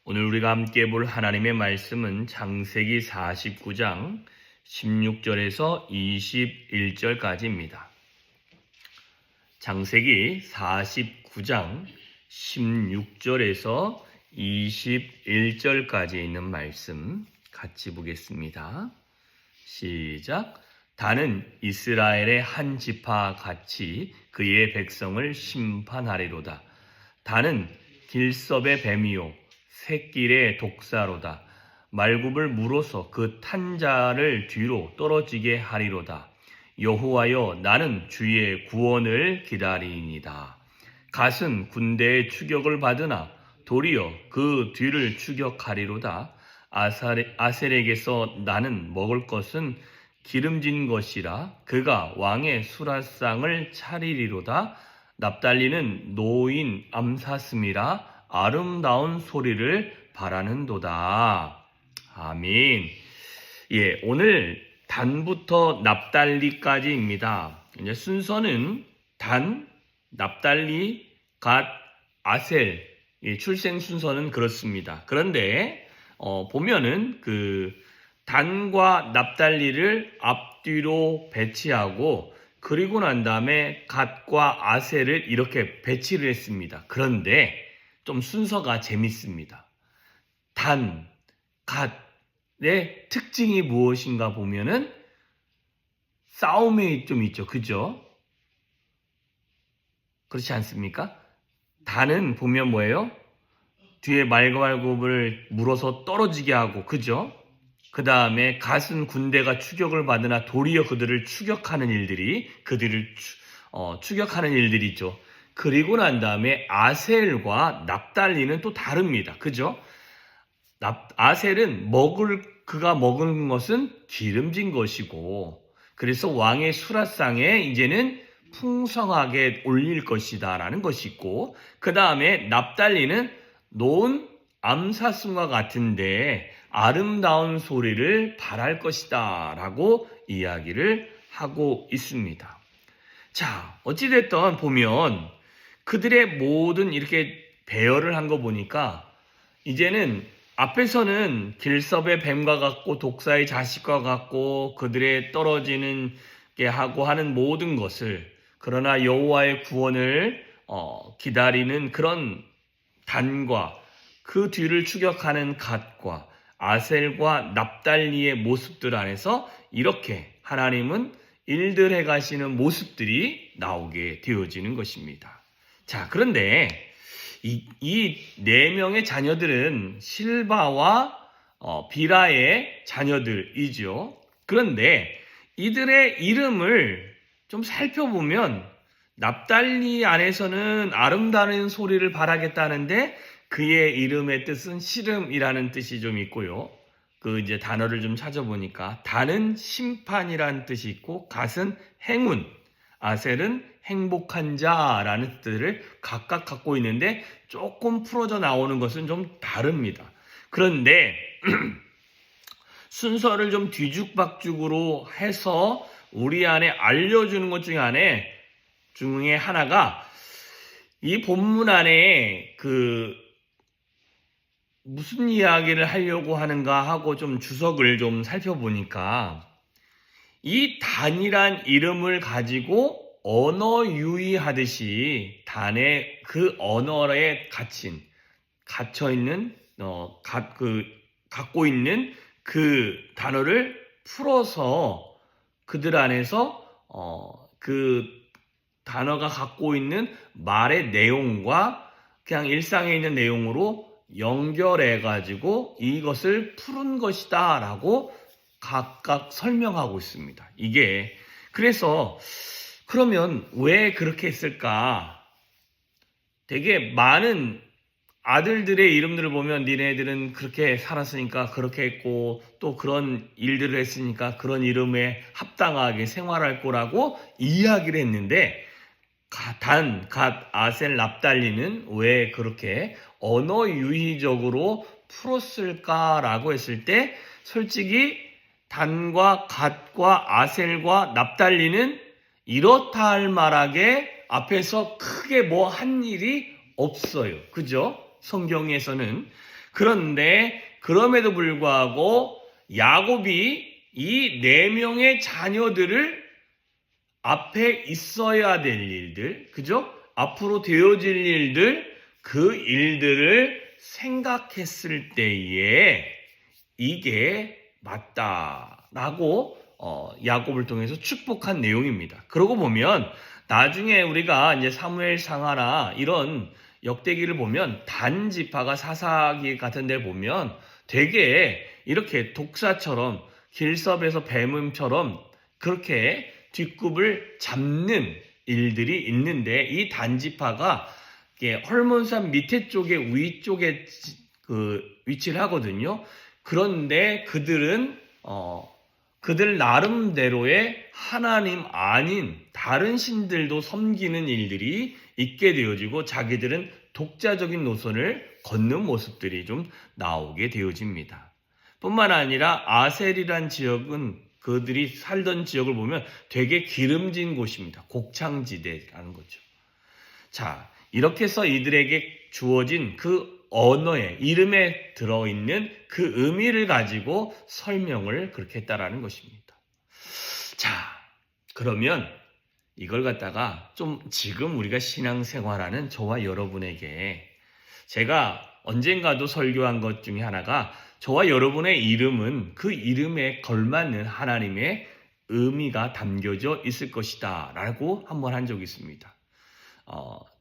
오늘 우리가 함께 볼 하나님의 말씀은 창세기 49장 16절에서 21절까지입니다. 창세기 49장 16절에서 21절까지 있는 말씀 같이 보겠습니다. 시작. 다는 이스라엘의 한 지파 같이 그의 백성을 심판하리로다. 다는 길섭의 뱀이요 샛길의 독사로다. 말굽을 물어서 그 탄 자를 뒤로 떨어지게 하리로다. 여호와여, 나는 주의 구원을 기다리이다. 갓은 군대의 추격을 받으나 도리어 그 뒤를 추격하리로다. 아셀에게서 나는 먹을 것은 기름진 것이라 그가 왕의 수라상을 차리리로다. 납달리는 노인 암사슴이라 아름다운 소리를 바라는도다. 아멘. 오늘 단부터 납달리까지입니다. 이제 순서는 단, 납달리, 갓, 아셀 출생 순서는 그렇습니다. 그런데 보면은 단과 납달리를 앞뒤로 배치하고 그리고 난 다음에 갓과 아셀을 이렇게 배치를 했습니다. 그런데 좀 순서가 재밌습니다. 단, 갓의 특징이 무엇인가 보면은 싸움이 좀 있죠. 그죠? 그렇지 않습니까? 단은 보면 뭐예요? 뒤에 말굽을 물어서 떨어지게 하고, 그죠? 그 다음에 갓은 군대가 추격을 받으나 도리어 그들을 추격하는 일들이, 추격하는 일들이죠. 그리고 난 다음에 아셀과 납달리는 또 다릅니다. 그죠? 아셀은 그가 먹은 것은 기름진 것이고, 그래서 왕의 수라상에 이제는 풍성하게 올릴 것이다 라는 것이 있고, 그 다음에 납달리는 노은 암사슴과 같은데 아름다운 소리를 바랄 것이다 라고 이야기를 하고 있습니다. 자, 어찌됐든 보면 그들의 모든 이렇게 배열을 한 거 보니까 이제는 앞에서는 길섭의 뱀과 같고 독사의 자식과 같고 그들의 떨어지는 게 하고 하는 모든 것을, 그러나 여호와의 구원을 기다리는 그런 단과 그 뒤를 추격하는 갓과 아셀과 납달리의 모습들 안에서 이렇게 하나님은 일들 해가시는 모습들이 나오게 되어지는 것입니다. 자, 그런데 이 네 명의 자녀들은 실바와 비라의 자녀들이죠. 그런데 이들의 이름을 좀 살펴보면 납달리 안에서는 아름다운 소리를 바라겠다는데 그의 이름의 뜻은 씨름이라는 뜻이 좀 있고요. 이제 단어를 좀 찾아보니까 단은 심판이라는 뜻이 있고 갓은 행운, 아셀은 행복한 자라는 뜻을 각각 갖고 있는데 조금 풀어져 나오는 것은 좀 다릅니다. 그런데 순서를 좀 뒤죽박죽으로 해서 우리 안에 알려주는 것 중에 하나가 이 본문 안에 무슨 이야기를 하려고 하는가 하고 좀 주석을 좀 살펴보니까 이 단이란 이름을 가지고 언어 유희하듯이 단의 그 언어에 갇혀있는, 갖고 있는 그 단어를 풀어서 그들 안에서 그 단어가 갖고 있는 말의 내용과 그냥 일상에 있는 내용으로 연결해가지고 이것을 푸른 것이다 라고 각각 설명하고 있습니다. 그래서 그러면 왜 그렇게 했을까? 되게 많은 아들들의 이름들을 보면 니네들은 그렇게 살았으니까 그렇게 했고 또 그런 일들을 했으니까 그런 이름에 합당하게 생활할 거라고 이야기를 했는데 단, 갓, 아셀, 납달리는 왜 그렇게 언어 유희적으로 풀었을까라고 했을 때 솔직히 단과 갓과 아셀과 납달리는 이렇다 할 만하게 앞에서 크게 뭐 한 일이 없어요. 그죠? 성경에서는. 그런데 그럼에도 불구하고 야곱이 이 4명의 자녀들을 앞에 있어야 될 일들, 그죠? 앞으로 되어질 일들, 그 일들을 생각했을 때에 이게 맞다라고 야곱을 통해서 축복한 내용입니다. 그러고 보면 나중에 우리가 이제 사무엘 상하나 이런 역대기를 보면 단지파가 사사기 같은 데 보면 되게 이렇게 독사처럼 길섭에서 뱀음처럼 그렇게 뒷굽을 잡는 일들이 있는데 이 단지파가 헐몬산 밑에 쪽에 위쪽에 그 위치를 하거든요. 그런데 그들은 그들 나름대로의 하나님 아닌 다른 신들도 섬기는 일들이 있게 되어지고 자기들은 독자적인 노선을 걷는 모습들이 좀 나오게 되어집니다. 뿐만 아니라 아셀이란 지역은 그들이 살던 지역을 보면 되게 기름진 곳입니다. 곡창지대라는 거죠. 자, 이렇게 해서 이들에게 주어진 그 언어에, 이름에 들어있는 그 의미를 가지고 설명을 그렇게 했다라는 것입니다. 자, 그러면 이걸 갖다가 좀 지금 우리가 신앙생활하는 저와 여러분에게 제가 언젠가도 설교한 것 중에 하나가 저와 여러분의 이름은 그 이름에 걸맞는 하나님의 의미가 담겨져 있을 것이다 라고 한번 한 적이 있습니다.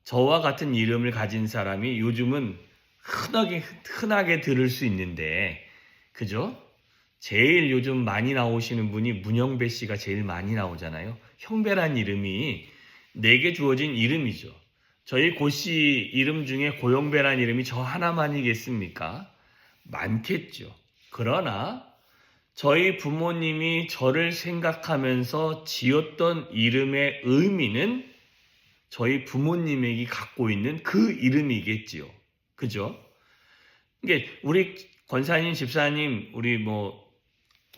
저와 같은 이름을 가진 사람이 요즘은 흔하게 들을 수 있는데, 그죠? 제일 요즘 많이 나오시는 분이 문영배 씨가 제일 많이 나오잖아요. 형배란 이름이 내게 주어진 이름이죠. 저희 고씨 이름 중에 고영배란 이름이 저 하나만이겠습니까? 많겠죠. 그러나 저희 부모님이 저를 생각하면서 지었던 이름의 의미는 저희 부모님에게 갖고 있는 그 이름이겠지요. 그죠? 이게 우리 권사님, 집사님, 우리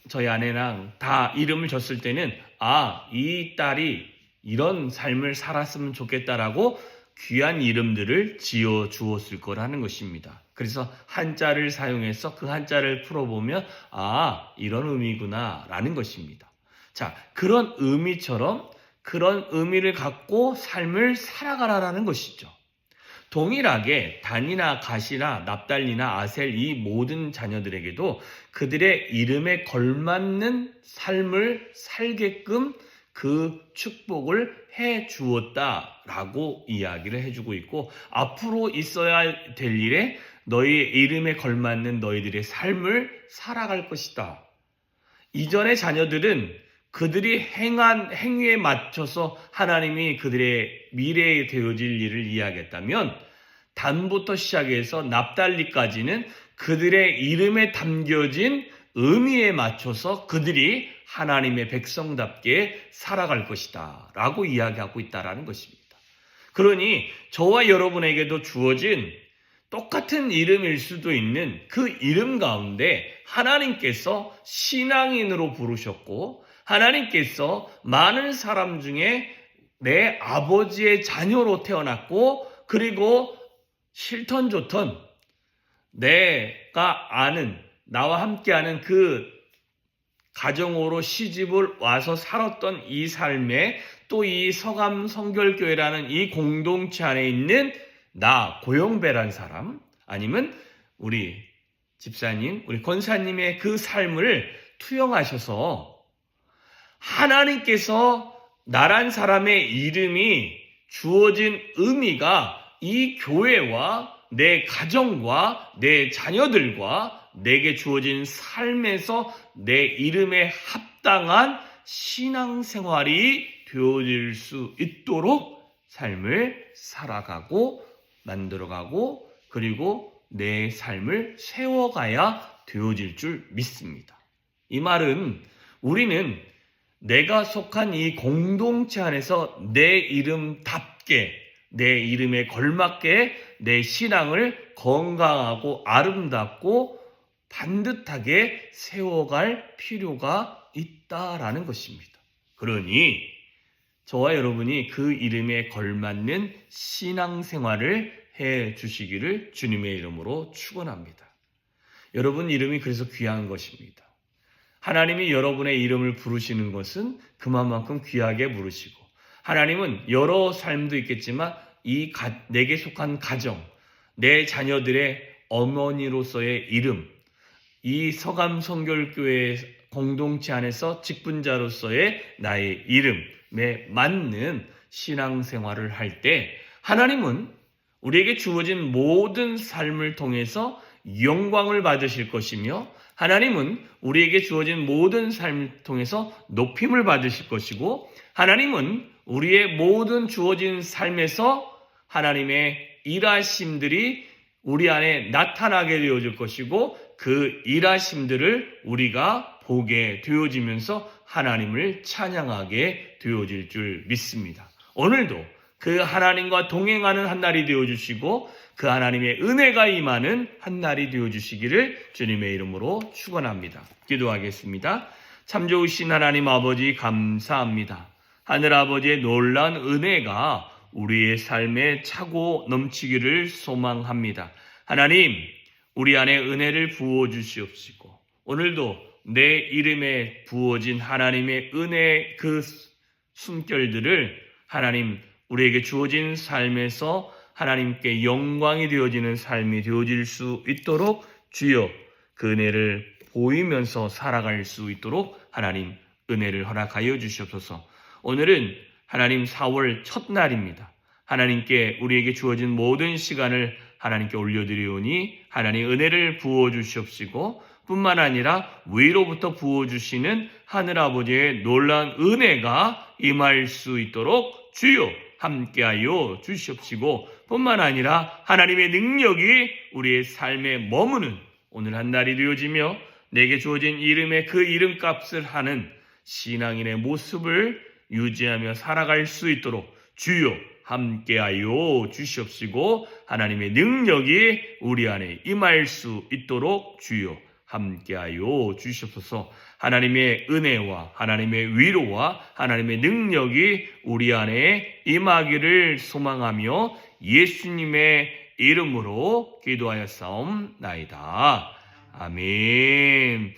저희 아내랑 다 이름을 줬을 때는 이 딸이 이런 삶을 살았으면 좋겠다라고 귀한 이름들을 지어 주었을 거라는 것입니다. 그래서 한자를 사용해서 그 한자를 풀어보면 이런 의미구나 라는 것입니다. 자, 그런 의미처럼 그런 의미를 갖고 삶을 살아가라라는 것이죠. 동일하게 단이나 가시나 납달리나 아셀 이 모든 자녀들에게도 그들의 이름에 걸맞는 삶을 살게끔 그 축복을 해 주었다라고 이야기를 해주고 있고, 앞으로 있어야 될 일에 너희의 이름에 걸맞는 너희들의 삶을 살아갈 것이다. 이전의 자녀들은 그들이 행한 행위에 맞춰서 하나님이 그들의 미래에 되어질 일을 이야기했다면, 단부터 시작해서 납달리까지는 그들의 이름에 담겨진 의미에 맞춰서 그들이 하나님의 백성답게 살아갈 것이다 라고 이야기하고 있다는 것입니다. 그러니 저와 여러분에게도 주어진 똑같은 이름일 수도 있는 그 이름 가운데 하나님께서 신앙인으로 부르셨고, 하나님께서 많은 사람 중에 내 아버지의 자녀로 태어났고, 그리고 싫던 좋던 내가 아는, 나와 함께하는 그 가정으로 시집을 와서 살았던 이 삶에 또 이 서감 성결교회라는 이 공동체 안에 있는 나 고영배란 사람, 아니면 우리 집사님, 우리 권사님의 그 삶을 투영하셔서 하나님께서 나란 사람의 이름이 주어진 의미가 이 교회와 내 가정과 내 자녀들과 내게 주어진 삶에서 내 이름에 합당한 신앙생활이 되어질 수 있도록 삶을 살아가고 만들어가고 그리고 내 삶을 세워가야 되어질 줄 믿습니다. 이 말은 우리는 내가 속한 이 공동체 안에서 내 이름답게, 내 이름에 걸맞게 내 신앙을 건강하고 아름답고 반듯하게 세워갈 필요가 있다라는 것입니다. 그러니 저와 여러분이 그 이름에 걸맞는 신앙생활을 해 주시기를 주님의 이름으로 축원합니다. 여러분 이름이 그래서 귀한 것입니다. 하나님이 여러분의 이름을 부르시는 것은 그만큼 귀하게 부르시고, 하나님은 여러 삶도 있겠지만 내게 속한 가정, 내 자녀들의 어머니로서의 이름, 이 서감성결교회 공동체 안에서 직분자로서의 나의 이름에 맞는 신앙생활을 할 때 하나님은 우리에게 주어진 모든 삶을 통해서 영광을 받으실 것이며, 하나님은 우리에게 주어진 모든 삶을 통해서 높임을 받으실 것이고, 하나님은 우리의 모든 주어진 삶에서 하나님의 일하심들이 우리 안에 나타나게 되어질 것이고, 그 일하심들을 우리가 보게 되어지면서 하나님을 찬양하게 되어질 줄 믿습니다. 오늘도 그 하나님과 동행하는 한 날이 되어주시고, 그 하나님의 은혜가 임하는 한 날이 되어주시기를 주님의 이름으로 축원합니다. 기도하겠습니다. 참 좋으신 하나님 아버지 감사합니다. 하늘아버지의 놀라운 은혜가 우리의 삶에 차고 넘치기를 소망합니다. 하나님, 우리 안에 은혜를 부어주시옵시고, 오늘도 내 이름에 부어진 하나님의 은혜의 그 숨결들을 하나님 우리에게 주어진 삶에서 하나님께 영광이 되어지는 삶이 되어질 수 있도록 주여 그 은혜를 보이면서 살아갈 수 있도록 하나님 은혜를 허락하여 주시옵소서. 오늘은 하나님 4월 첫날입니다. 하나님께 우리에게 주어진 모든 시간을 하나님께 올려드리오니 하나님 은혜를 부어주시옵시고, 뿐만 아니라 위로부터 부어주시는 하늘아버지의 놀라운 은혜가 임할 수 있도록 주여 함께하여 주시옵시고, 뿐만 아니라 하나님의 능력이 우리의 삶에 머무는 오늘 한 날이 되어지며, 내게 주어진 이름의 그 이름값을 하는 신앙인의 모습을 유지하며 살아갈 수 있도록 주여 함께하여 주시옵시고, 하나님의 능력이 우리 안에 임할 수 있도록 주여 함께하여 주시옵소서. 하나님의 은혜와 하나님의 위로와 하나님의 능력이 우리 안에 임하기를 소망하며 예수님의 이름으로 기도하였사옵나이다. 아멘.